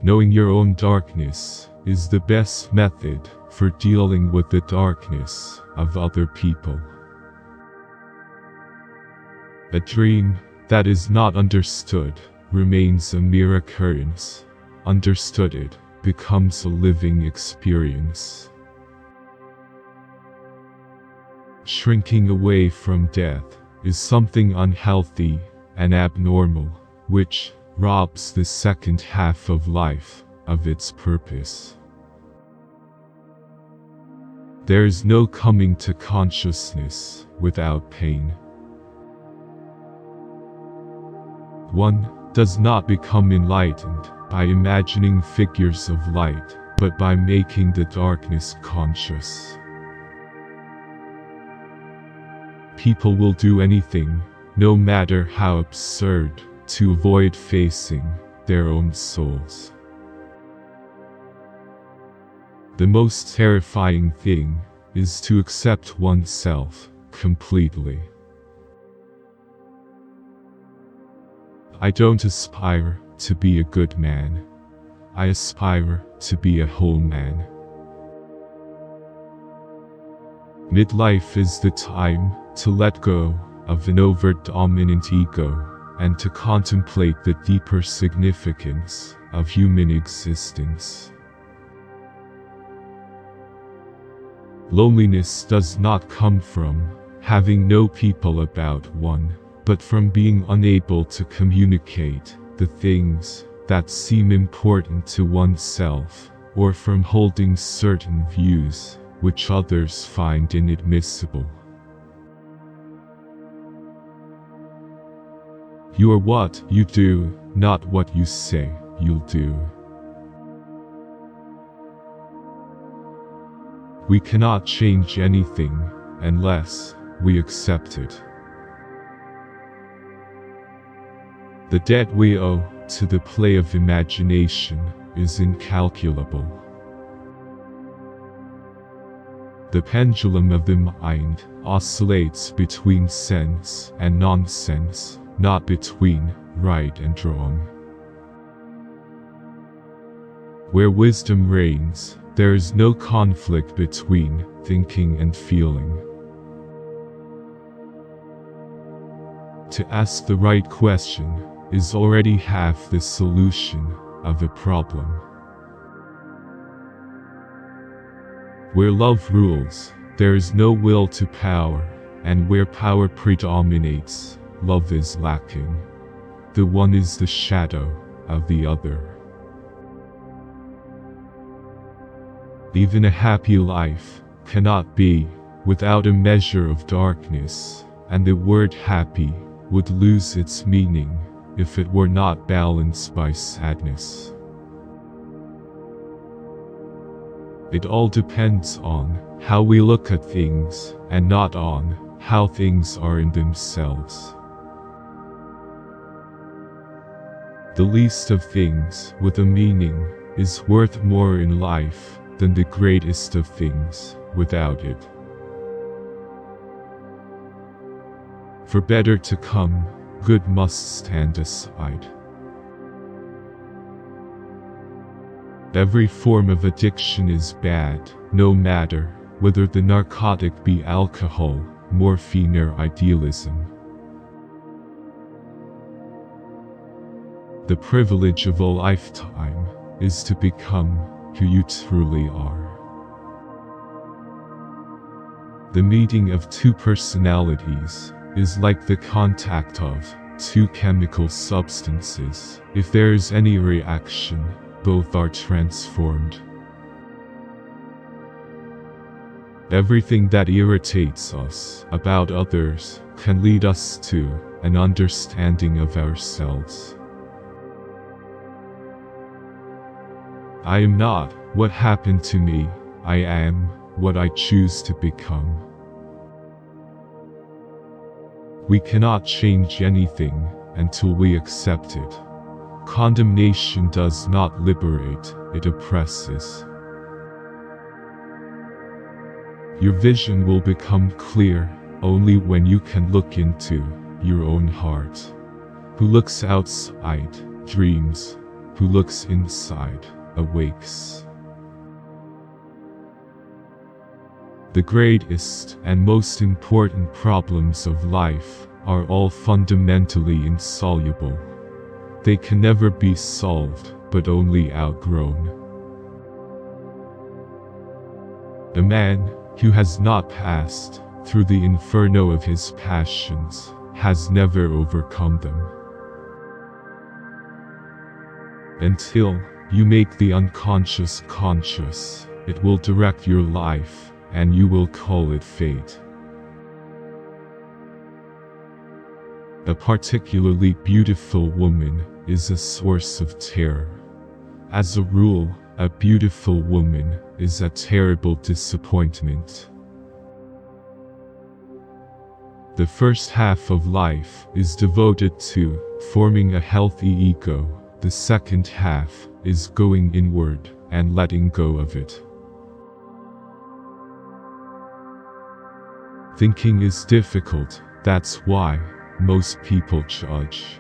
Knowing your own darkness is the best method for dealing with the darkness of other people. A dream that is not understood remains a mere occurrence. Understood, it becomes a living experience. Shrinking away from death is something unhealthy and abnormal, which robs the second half of life of its purpose. There is no coming to consciousness without pain. One does not become enlightened by imagining figures of light, but by making the darkness conscious. People will do anything, no matter how absurd, to avoid facing their own souls. The most terrifying thing is to accept oneself completely. I don't aspire to be a good man. I aspire to be a whole man. Midlife is the time to let go of an over-dominant ego and to contemplate the deeper significance of human existence. Loneliness does not come from having no people about one, but from being unable to communicate the things that seem important to oneself, or from holding certain views which others find inadmissible. You are what you do, not what you say you'll do. We cannot change anything unless we accept it. The debt we owe to the play of imagination is incalculable. The pendulum of the mind oscillates between sense and nonsense, not between right and wrong. Where wisdom reigns, there is no conflict between thinking and feeling. To ask the right question is already half the solution of a problem. Where love rules, there is no will to power, and where power predominates, love is lacking. The one is the shadow of the other. Even a happy life cannot be without a measure of darkness, and the word happy would lose its meaning if it were not balanced by sadness. It all depends on how we look at things, and not on how things are in themselves. The least of things with a meaning is worth more in life than the greatest of things without it. For better to come, good must stand aside. Every form of addiction is bad, no matter whether the narcotic be alcohol, morphine, or idealism. The privilege of a lifetime is to become who you truly are. The meeting of two personalities is like the contact of two chemical substances. If there is any reaction, both are transformed. Everything that irritates us about others can lead us to an understanding of ourselves. I am not what happened to me, I am what I choose to become. We cannot change anything until we accept it. Condemnation does not liberate, it oppresses. Your vision will become clear only when you can look into your own heart. Who looks outside dreams who looks inside awakes. The greatest and most important problems of life are all fundamentally insoluble. They can never be solved, but only outgrown. A man who has not passed through the inferno of his passions has never overcome them. Until you make the unconscious conscious, it will direct your life, and you will call it fate. A particularly beautiful woman is a source of terror. As a rule, a beautiful woman is a terrible disappointment. The first half of life is devoted to forming a healthy ego. The second half is going inward and letting go of it. Thinking is difficult, that's why most people judge.